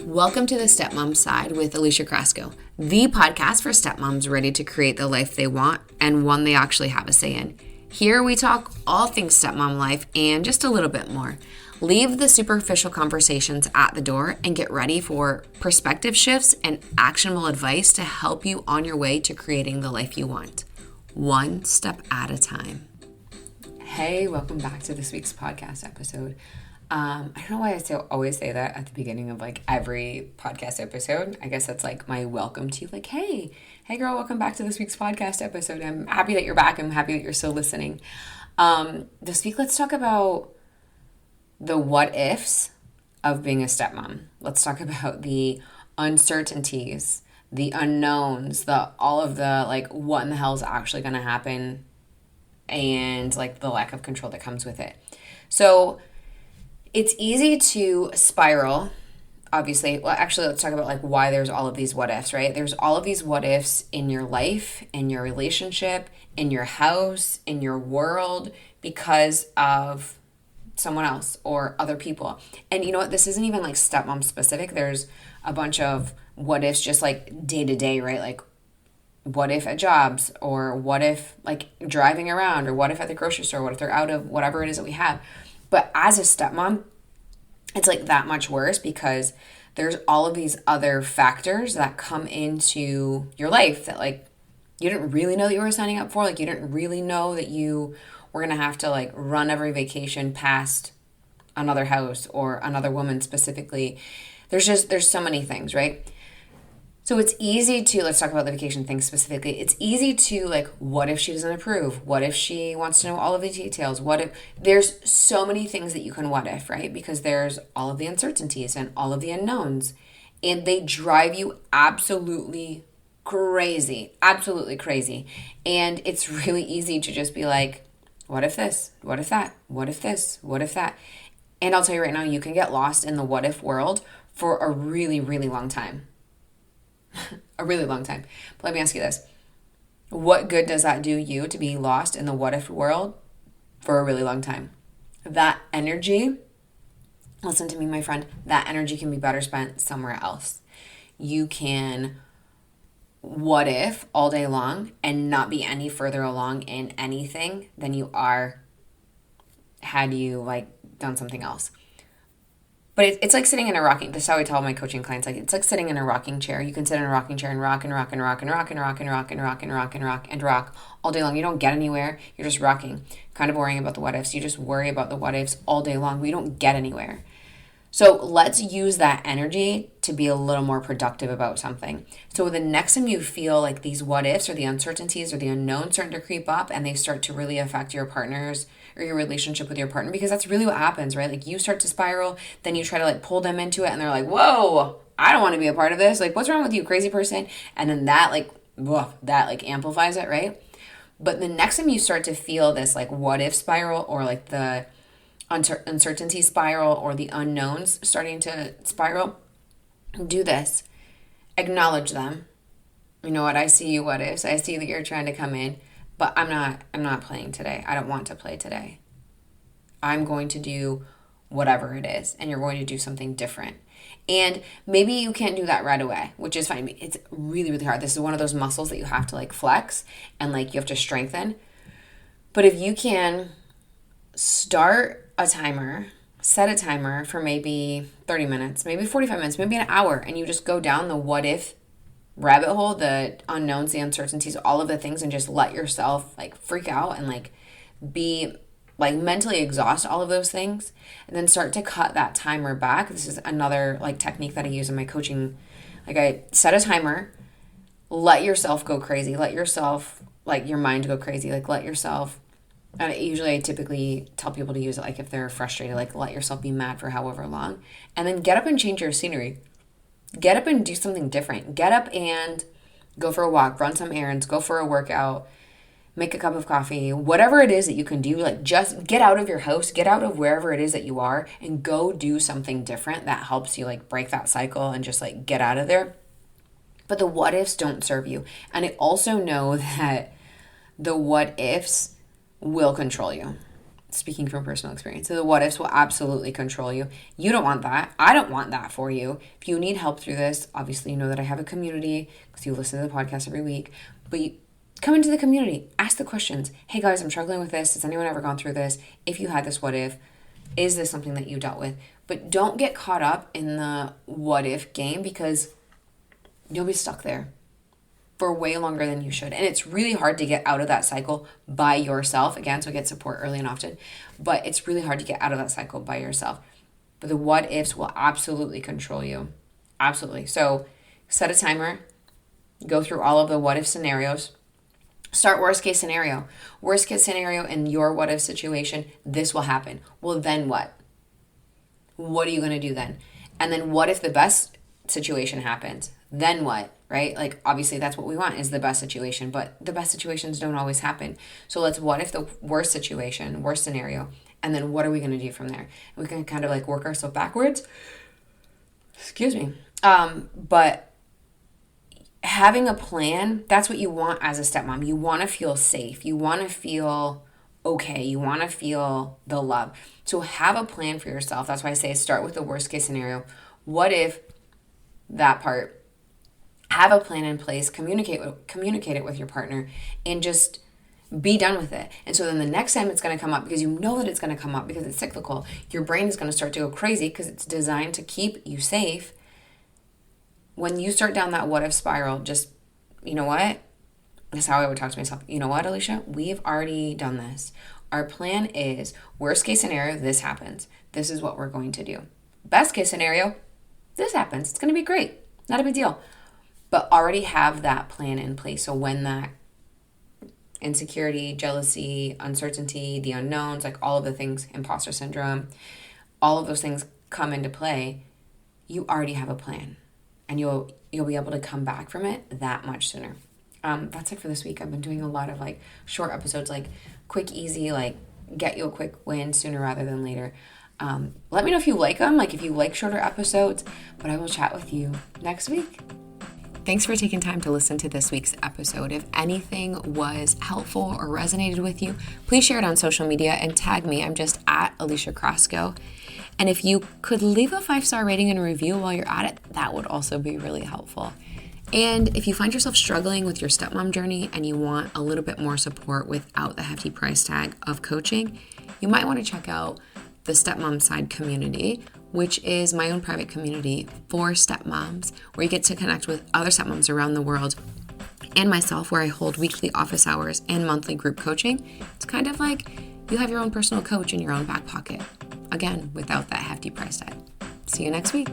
Welcome to the Stepmom Side with Alicia Crasco, the podcast for stepmoms ready to create the life they want and one they actually have a say in. Here we talk all things stepmom life and just a little bit more. Leave the superficial conversations at the door and get ready for perspective shifts and actionable advice to help you on your way to creating the life you want, one step at a time. Hey, welcome back to this week's podcast episode. I don't know why I always say that at the beginning of like every podcast episode. I guess that's like my welcome to you, like, hey girl, welcome back to this week's podcast episode. I'm happy that you're back. I'm happy that you're still listening. This week, let's talk about the what ifs of being a stepmom. Let's talk about the uncertainties, the unknowns, all of the like what in the hell is actually going to happen, and like the lack of control that comes with it. So it's easy to spiral, obviously. Well, actually, let's talk about like why there's all of these what ifs, right? There's all of these what ifs in your life, in your relationship, in your house, in your world, because of someone else or other people. And you know what? This isn't even like stepmom specific. There's a bunch of what ifs just like day to day, right? Like what if at jobs, or what if like driving around, or what if at the grocery store, what if they're out of whatever it is that we have. But as a stepmom, it's like that much worse because there's all of these other factors that come into your life that like you didn't really know that you were signing up for. Like you didn't really know that you were going to have to like run every vacation past another house or another woman specifically. There's so many things, right? So it's easy to, let's talk about the vacation thing specifically. It's easy to like, what if she doesn't approve? What if she wants to know all of the details? What if, there's so many things that you can what if, right? Because there's all of the uncertainties and all of the unknowns, and they drive you absolutely crazy. And it's really easy to just be like, what if this? What if that? What if this? What if that? And I'll tell you right now, you can get lost in the what if world for a really, really long time. A really long time. But let me ask you this. What good does that do you to be lost in the what if world for a really long time? That energy, listen to me, my friend, that energy can be better spent somewhere else. You can what if all day long and not be any further along in anything than you are had you like done something else. But it's like sitting in a rocking, this is how I tell my coaching clients, like it's like sitting in a rocking chair. You can sit in a rocking chair and rock and rock and rock and rock and rock and rock and rock and rock and rock and rock all day long. You don't get anywhere. You're just rocking, kind of worrying about the what ifs. You just worry about the what ifs all day long. We don't get anywhere. So let's use that energy to be a little more productive about something. So the next time you feel like these what ifs or the uncertainties or the unknowns starting to creep up and they start to really affect your partners or your relationship with your partner, because that's really what happens, right? Like you start to spiral, then you try to like pull them into it and they're like, whoa, I don't want to be a part of this. Like, what's wrong with you, crazy person? And then that amplifies it, right? But the next time you start to feel this like what if spiral or like the uncertainty spiral or the unknowns starting to spiral, do this. Acknowledge them. You know what? I see you what ifs. I see that you're trying to come in, but I'm not playing today. I don't want to play today. I'm going to do whatever it is, and you're going to do something different. And maybe you can't do that right away, which is fine. It's really, really hard. This is one of those muscles that you have to like flex and like you have to strengthen. But if you can start a timer, set a timer for maybe 30 minutes, maybe 45 minutes, maybe an hour, and you just go down the what if rabbit hole, the unknowns, the uncertainties, all of the things, and just let yourself like freak out and like be like mentally exhaust all of those things, and then start to cut that timer back. This is another like technique that I use in my coaching. Like I set a timer, let yourself go crazy, let yourself like your mind go crazy, like let yourself. And I typically tell people to use it like if they're frustrated, like let yourself be mad for however long, and then get up and change your scenery. Get up and do something different. Get up and go for a walk, run some errands, go for a workout, make a cup of coffee, whatever it is that you can do. Like just get out of your house, get out of wherever it is that you are, and go do something different that helps you like break that cycle and just like get out of there. But the what ifs don't serve you. And I also know that the what ifs will control you. speaking from personal experience. So the what ifs will absolutely control you. You don't want that. I don't want that for you. If you need help through this, obviously you know that I have a community because you listen to the podcast every week. But you come into the community, ask the questions. Hey guys, I'm struggling with this. Has anyone ever gone through this? If you had this what if, is this something that you dealt with? But don't get caught up in the what if game because you'll be stuck there for way longer than you should. And it's really hard to get out of that cycle by yourself. Again, so get support early and often. But it's really hard to get out of that cycle by yourself. But the what ifs will absolutely control you. Absolutely. So set a timer. Go through all of the what if scenarios. Start worst case scenario. Worst case scenario in your what if situation, this will happen. Well, then what? What are you going to do then? And then what if the best situation happens? Then what? Right? Like, obviously that's what we want is the best situation, but the best situations don't always happen. So let's what if the worst situation, worst scenario, and then what are we going to do from there? And we can kind of like work ourselves backwards. Excuse me. But having a plan, that's what you want as a stepmom. You want to feel safe. You want to feel okay. You want to feel the love. So have a plan for yourself. That's why I say start with the worst case scenario. What if that part? Have a plan in place, communicate it with your partner, and just be done with it. And so then the next time it's going to come up, because you know that it's going to come up because it's cyclical, your brain is going to start to go crazy because it's designed to keep you safe. When you start down that what if spiral, just, you know what? That's how I would talk to myself. You know what, Alicia? We've already done this. Our plan is worst case scenario, this happens. This is what we're going to do. Best case scenario, this happens. It's going to be great. Not a big deal. But already have that plan in place. So when that insecurity, jealousy, uncertainty, the unknowns, like all of the things, imposter syndrome, all of those things come into play, you already have a plan. And you'll be able to come back from it that much sooner. That's it for this week. I've been doing a lot of like short episodes, like quick, easy, like get you a quick win sooner rather than later. Let me know if you like them, like if you like shorter episodes, but I will chat with you next week. Thanks for taking time to listen to this week's episode. If anything was helpful or resonated with you, please share it on social media and tag me. I'm just at Alicia Krasko. And if you could leave a 5-star rating and a review while you're at it, that would also be really helpful. And if you find yourself struggling with your stepmom journey and you want a little bit more support without the hefty price tag of coaching, you might want to check out the Stepmom Side community, which is my own private community for stepmoms, where you get to connect with other stepmoms around the world and myself, where I hold weekly office hours and monthly group coaching. It's kind of like you have your own personal coach in your own back pocket. Again, without that hefty price tag. See you next week.